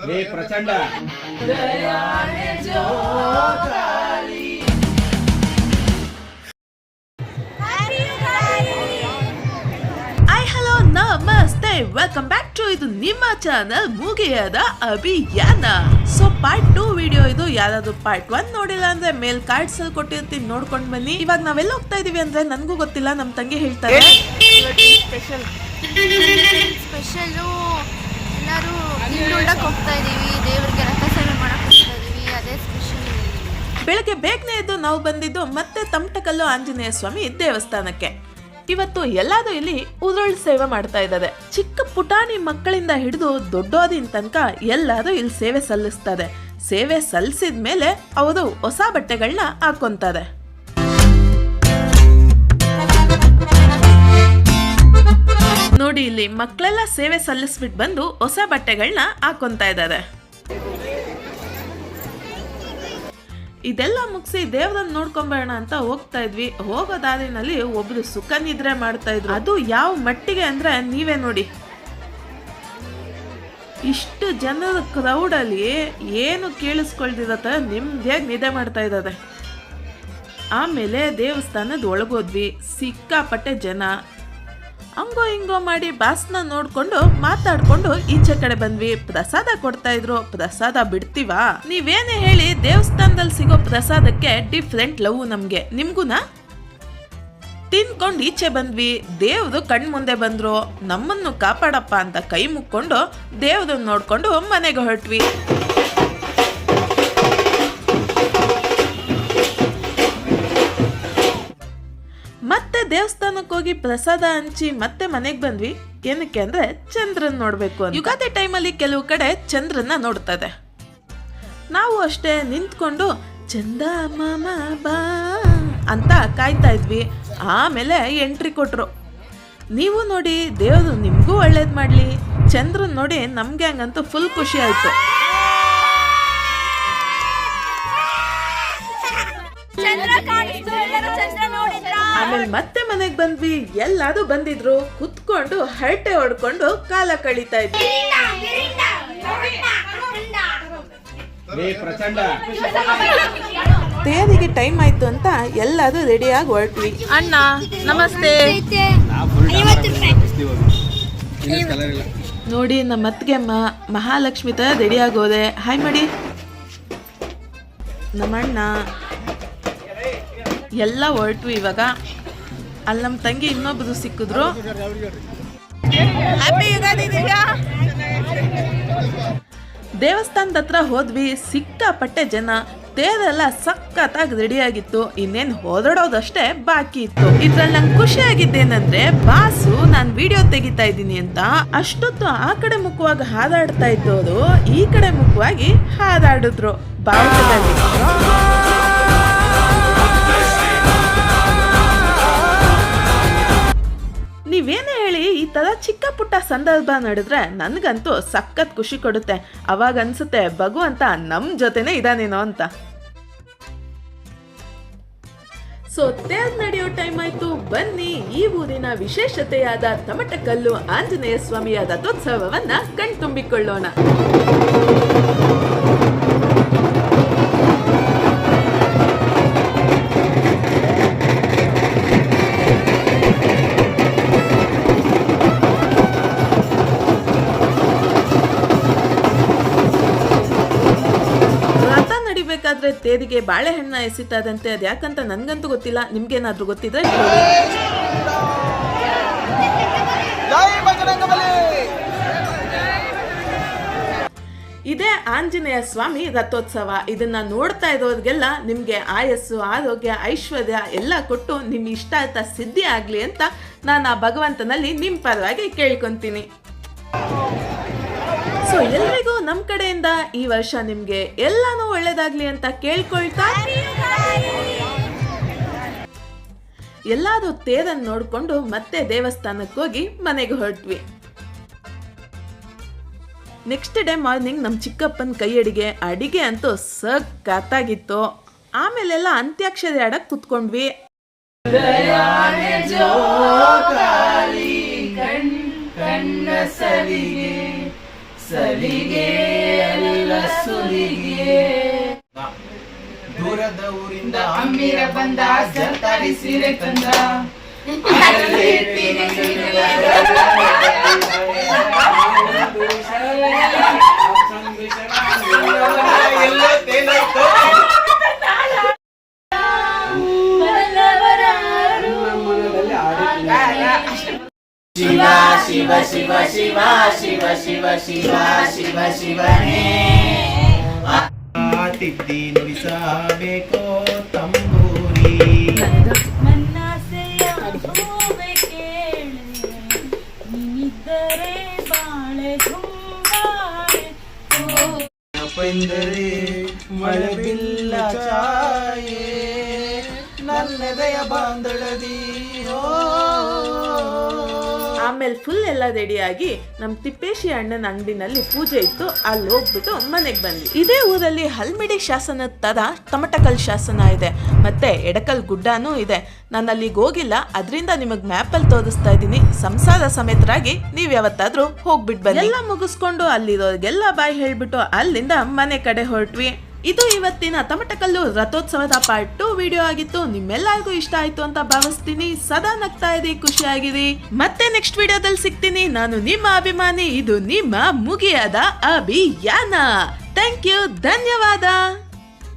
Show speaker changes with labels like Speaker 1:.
Speaker 1: हे प्रचंड
Speaker 2: ನಮಸ್ತೆ, welcome back to ಇದು ನಿಮ್ಮ ಚಾನಲ್ ಮುಗಿಯದ ಅಭಿಯಾನ. ಸೊ ಪಾರ್ಟ್ 2 ವಿಡಿಯೋ ಇದು. ಯಾರಾದ್ರೂ ಪಾರ್ಟ್ 1 ನೋಡಿಲ್ಲ ಅಂದ್ರೆ ಮೇಲ್ ಕಾರ್ಡ್ಸ್ ಅಲ್ಲಿ ಕೊಟ್ಟಿರ್ತೀನಿ, ನೋಡ್ಕೊಂಡ್ ಬನ್ನಿ. ಇವಾಗ ನಾವೆಲ್ಲ ಹೋಗ್ತಾ ಇದೀವಿ ಅಂದ್ರೆ ನನ್ಗೂ ಗೊತ್ತಿಲ್ಲ, ನಮ್ ತಂಗಿ ಹೇಳ್ತಾರೆ
Speaker 3: ಸ್ಪೆಷಲ್ ಎಲ್ಲರೂ ಹಿಂಡುಂಡಕ್ಕೆ ಹೋಗ್ತಾ ಇದೀವಿ, ದೇವರಿಗೆ ರಥ ಸೇವೆ ಮಾಡಕ್ ಹೋಗ್ತಾ ಇದೀವಿ, ಅದೇ ಸ್ಪೆಷಲ್.
Speaker 2: ಬೆಳಗ್ಗೆ ಬೇಗನೆ ಎದ್ದು ನಾವು ಬಂದಿದ್ದು ಮತ್ತೆ ತಮಟಕಲ್ಲು ಆಂಜನೇಯ ಸ್ವಾಮಿ ದೇವಸ್ಥಾನಕ್ಕೆ. ಇವತ್ತು ಎಲ್ಲಾದ್ರೂ ಇಲ್ಲಿ ಉರುಳು ಸೇವೆ ಮಾಡ್ತಾ ಇದ್ದಾರೆ. ಚಿಕ್ಕ ಪುಟಾಣಿ ಮಕ್ಕಳಿಂದ ಹಿಡಿದು ದೊಡ್ಡೋದಿನ ತನಕ ಎಲ್ಲಾದ್ರೂ ಇಲ್ಲಿ ಸೇವೆ ಸಲ್ಲಿಸ್ತಾರೆ. ಸೇವೆ ಸಲ್ಲಿಸಿದ ಮೇಲೆ ಅವರು ಹೊಸ ಬಟ್ಟೆಗಳನ್ನ ಹಾಕೊಂತಾರೆ. ನೋಡಿ, ಇಲ್ಲಿ ಮಕ್ಕಳೆಲ್ಲ ಸೇವೆ ಸಲ್ಲಿಸ್ಬಿಟ್ಟು ಬಂದು ಹೊಸ ಬಟ್ಟೆಗಳನ್ನ ಹಾಕೊಂತಾ ಇದ್ದಾರೆ. ಇದೆಲ್ಲ ಮುಗಿಸಿ ದೇವ್ರನ್ನ ನೋಡ್ಕೊಂಬೇಡ ಅಂತ ಹೋಗ್ತಾ ಇದ್ವಿ. ಹೋಗೋ ದಾರಿನಲ್ಲಿ ಒಬ್ರು ಸುಖ ನಿದ್ರೆ ಮಾಡ್ತಾ ಇದ್ರು. ಅದು ಯಾವ ಮಟ್ಟಿಗೆ ಅಂದ್ರೆ ನೀವೇ ನೋಡಿ. ಇಷ್ಟು ಜನರ ಕ್ರೌಡಲ್ಲಿ ಏನು ಕೇಳಿಸ್ಕೊಳ್ದಿರತ್ತ ನಿಮ್ದೇ ನಿದ್ದೆ ಮಾಡ್ತಾ ಇದ್ದಾರೆ. ಆಮೇಲೆ ದೇವಸ್ಥಾನದ ಒಳಗೋದ್ವಿ. ಸಿಕ್ಕಾಪಟ್ಟೆ ಜನ. ಹಂಗೋ ಹಿಂಗೋ ಮಾಡಿ ಬಾಸ್ನ ನೋಡ್ಕೊಂಡು ಮಾತಾಡ್ಕೊಂಡು ಈಚೆ ಕಡೆ ಬಂದ್ವಿ. ಪ್ರಸಾದ ಕೊಡ್ತಾ ಇದ್ರು. ಪ್ರಸಾದ ಬಿಡ್ತೀವಾ? ನೀವೇನೇ ಹೇಳಿ, ದೇವಸ್ಥಾನದಲ್ಲಿ ಸಿಗೋ ಪ್ರಸಾದಕ್ಕೆ ಡಿಫ್ರೆಂಟ್ ಲವ್ ನಮ್ಗೆ. ನಿಮ್ಗುನಾ? ತಿನ್ಕೊಂಡು ಈಚೆ ಬಂದ್ವಿ. ದೇವ್ರು ಕಣ್ ಮುಂದೆ ಬಂದ್ರು. ನಮ್ಮನ್ನು ಕಾಪಾಡಪ್ಪ ಅಂತ ಕೈ ಮುಕ್ಕೊಂಡು ದೇವ್ರನ್ನ ನೋಡ್ಕೊಂಡು ಮನೆಗೆ ಹೊರಟ್ವಿ. ಮತ್ತೆ ದೇವಸ್ಥಾನಕ್ಕೆ ಹೋಗಿ ಪ್ರಸಾದ ಹಂಚಿ ಮತ್ತೆ ಮನೆಗೆ ಬಂದ್ವಿ. ಏನಕ್ಕೆ ಅಂದ್ರೆ ಚಂದ್ರನ್ ನೋಡ್ಬೇಕು ಅಂತ. ಯುಗಾದಿ ಟೈಮಲ್ಲಿ ಕೆಲವು ಕಡೆ ಚಂದ್ರನ್ನ ನೋಡ್ತದೆ. ನಾವು ಅಷ್ಟೇ ನಿಂತ್ಕೊಂಡು ಚಂದ ಮಾಮ ಬಾ ಅಂತ ಕಾಯ್ತಾ ಇದ್ವಿ. ಆಮೇಲೆ ಎಂಟ್ರಿ ಕೊಟ್ರು. ನೀವು ನೋಡಿ, ದೇವ್ರು ನಿಮ್ಗೂ ಒಳ್ಳೇದ್ ಮಾಡ್ಲಿ. ಚಂದ್ರನ್ ನೋಡಿ ನಮ್ಗೆ ಹಂಗಂತೂ ಫುಲ್ ಖುಷಿ ಆಯ್ತು. ಆಮೇಲೆ ಮತ್ತೆ ಮನೆಗ್ ಬಂದ್ವಿ. ಎಲ್ಲಾರು ಬಂದಿದ್ರು. ಕುತ್ಕೊಂಡು ಹರಟೆ ಹೊಡ್ಕೊಂಡು ಕಾಲ ಕಳೀತಾ ಇದ್ವಿ. ತೇರಿಗೆ ಟೈಮ್ ಆಯ್ತು ಅಂತ ಎಲ್ಲಾರು ರೆಡಿಯಾಗಿ ಹೊರಟ್ವಿ. ಅಣ್ಣ ನಮಸ್ತೆ. ನೋಡಿ, ನಮ್ಮ ಅತ್ತಿಗೆ ಮಹಾಲಕ್ಷ್ಮಿ ತರ ರೆಡಿ ಆಗೋದೆ. ಹಾಯ್ ಮಾಡಿ. ನಮ್ಮಣ್ಣ ಎಲ್ಲ ಹೊರಟ್ವಿ. ಇವಾಗ ಅಲ್ಲಿ ನಮ್ಮ ತಂಗಿ ಇನ್ನೊಬ್ರು ಸಿಕ್ಕಿದ್ರು. ದೇವಸ್ಥಾನದ ಹತ್ರ ಹೋದ್ವಿ. ಸಿಕ್ಕಾಪಟ್ಟೆ ಜನ. ತೇರೆಲ್ಲ ಸಖತ್ತಾಗಿ ರೆಡಿ ಆಗಿತ್ತು. ಇನ್ನೇನು ಹೊರಡೋದಷ್ಟೇ ಬಾಕಿ ಇತ್ತು. ಇದ್ರಲ್ಲಿ ನಂಗೆ ಖುಷಿ ಆಗಿದ್ದೇನಂದ್ರೆ, ಬಾಸು ನಾನು ವಿಡಿಯೋ ತೆಗಿತಾ ಇದ್ದೀನಿ ಅಂತ ಅಷ್ಟೊತ್ತು ಆ ಕಡೆ ಮುಖವಾಗಿ ಹಾರಾಡ್ತಾ ಇದ್ದವರು ಈ ಕಡೆ ಮುಖವಾಗಿ ಹಾರಾಡಿದ್ರು ಬಾವುಟದಲ್ಲಿ. ನೀವೇನೇ ಹೇಳಿ, ಈ ತರ ಚಿಕ್ಕ ಪುಟ್ಟ ಸಂದರ್ಭ ನಡೆದ್ರೆ ನನ್ಗಂತೂ ಸಖತ್ ಖುಷಿ ಕೊಡುತ್ತೆ. ಅವಾಗ ಅನ್ಸುತ್ತೆ ಭಗವಂತ ನಮ್ ಜೊತೆನೆ ಇದಾನೇನೋ ಅಂತ. ಸೊ ತೇರ್ ನಡೆಯೋ ಟೈಮ್ ಆಯ್ತು. ಬನ್ನಿ, ಈ ಊರಿನ ವಿಶೇಷತೆಯಾದ ತಮಟಕಲ್ಲು ಆಂಜನೇಯ ಸ್ವಾಮಿಯ ರಥೋತ್ಸವವನ್ನ ಕಣ್ತುಂಬಿಕೊಳ್ಳೋಣ. ಬೇಕಾದ್ರೆ ತೇರಿಗೆ ಬಾಳೆಹಣ್ಣ ಎಸಿತಾದಂತೆ. ಅದು ಯಾಕಂತ ನನ್ಗಂತೂ ಗೊತ್ತಿಲ್ಲ. ನಿಮ್ಗೇನಾದ್ರೂ ಗೊತ್ತಿದ್ರೆ ಇದೇ ಆಂಜನೇಯ ಸ್ವಾಮಿ ರಥೋತ್ಸವ. ಇದನ್ನ ನೋಡ್ತಾ ಇರೋರಿಗೆಲ್ಲ ನಿಮ್ಗೆ ಆಯಸ್ಸು, ಆರೋಗ್ಯ, ಐಶ್ವರ್ಯ ಎಲ್ಲ ಕೊಟ್ಟು ನಿಮ್ ಇಷ್ಟಾರ್ಥ ಸಿದ್ಧಿ ಆಗ್ಲಿ ಅಂತ ನಾನು ಆ ಭಗವಂತನಲ್ಲಿ ನಿಮ್ ಪರವಾಗಿ ಕೇಳ್ಕೊಂತೀನಿ. ಸೊ ಎಲ್ರಿಗೂ ನಮ್ ಕಡೆಯಿಂದ ಈ ವರ್ಷ ನಿಮ್ಗೆ ಎಲ್ಲಾನು ಒಳ್ಳೇದಾಗ್ಲಿ ಅಂತ ಕೇಳ್ಕೊಳ್ತಾ ಎಲ್ಲಾರು ತೇರನ್ನು ನೋಡ್ಕೊಂಡು ಮತ್ತೆ ದೇವಸ್ಥಾನಕ್ಕೆ ಹೋಗಿ ಮನೆಗೆ ಹೊರಟ್ವಿ. ನೆಕ್ಸ್ಟ್ ಡೇ ಮಾರ್ನಿಂಗ್ ನಮ್ ಚಿಕ್ಕಪ್ಪನ ಕೈ ಅಡಿಗೆ ಅಂತೂ ಸಖತ್ತಾಗಿತ್ತು. ಆಮೇಲೆಲ್ಲ ಅಂತ್ಯಾಕ್ಷರಿ ಆಡಕ್ ಕುತ್ಕೊಂಡ್ವಿ.
Speaker 1: ಸಲಿಗೆ ಅಲ್ಲ ಸುಲಿಗೆ. ದೂರದ ಊರಿಂದ ಅಮ್ಮೀರ ಬಂದ ಜರ್ತಾರಿ ಸೀರೆ ತಂದ ಅಲ್ಲೇ ಎಲ್ಲ ತೇಲಾಯ್ತು. ಶಿವ ಶಿವ ಶಿವ ಶಿವ ಶಿವ ಶಿವ ಶಿವ ಶಿವ ಶಿವನೇ ತಿದ್ದಿ ನುಡಿಸಬೇಕೋ ತಂಬೂರಿ.
Speaker 4: ಮನ್ನಾಸೆಯ ಹೂವೆ ಕೇಳೆ ನೀನಿದ್ದರೆ ಬಾಳೆ ತುಂಬಾಳೆ.
Speaker 1: ಪಂದರೆ ಮಳೆ ಬಿಲ್ಲ ಛಾಯೆ ನನ್ನೆದೆಯ ಬಾಂಧಳದಿ.
Speaker 2: ಆಮೇಲೆ ಫುಲ್ ಎಲ್ಲ ರೆಡಿಯಾಗಿ ನಮ್ಮ ತಿಪ್ಪೇಶಿ ಅಣ್ಣನ ಅಂಗಡಿನಲ್ಲಿ ಪೂಜೆ ಇತ್ತು, ಅಲ್ಲಿ ಹೋಗ್ಬಿಟ್ಟು ಮನೆಗೆ ಬಂದ್ವಿ. ಇದೇ ಊರಲ್ಲಿ ಹಲ್ಮಿಡಿ ಶಾಸನದ ತರ ತಮಟಕಲ್ ಶಾಸನ ಇದೆ, ಮತ್ತೆ ಎಡಕಲ್ ಗುಡ್ಡನೂ ಇದೆ. ನಾನು ಅಲ್ಲಿಗೆ ಹೋಗಿಲ್ಲ, ಅದರಿಂದ ನಿಮಗೆ ಮ್ಯಾಪಲ್ಲಿ ತೋರಿಸ್ತಾ ಇದ್ದೀನಿ. ಸಂಸಾರ ಸಮೇತರಾಗಿ ನೀವು ಯಾವತ್ತಾದ್ರೂ ಹೋಗ್ಬಿಟ್ಟು ಬನ್ನಿ. ಎಲ್ಲ ಮುಗಿಸ್ಕೊಂಡು ಅಲ್ಲಿರೋರಿಗೆಲ್ಲ ಬಾಯ್ ಹೇಳ್ಬಿಟ್ಟು ಅಲ್ಲಿಂದ ಮನೆ ಕಡೆ ಹೊರಟ್ವಿ. ಇದು ಇವತ್ತಿನ ತಮಟಕಲ್ಲು ರಥೋತ್ಸವದ ಪಾರ್ಟ್ 2 ವಿಡಿಯೋ ಆಗಿತ್ತು. ನಿಮ್ಮೆಲ್ಲರಿಗೂ ಇಷ್ಟ ಆಯ್ತು ಅಂತ ಭಾವಿಸ್ತೀನಿ. ಸದಾ ನಗ್ತಾ ಇರಿ, ಖುಷಿಯಾಗಿರಿ. ಮತ್ತೆ ನೆಕ್ಸ್ಟ್ ವಿಡಿಯೋದಲ್ಲಿ ಸಿಗ್ತೀನಿ. ನಾನು ನಿಮ್ಮ ಅಭಿಮಾನಿ, ಇದು ನಿಮ್ಮ ಮುಗಿಯದ ಅಭಿಯಾನ. ಥ್ಯಾಂಕ್ ಯು, ಧನ್ಯವಾದ.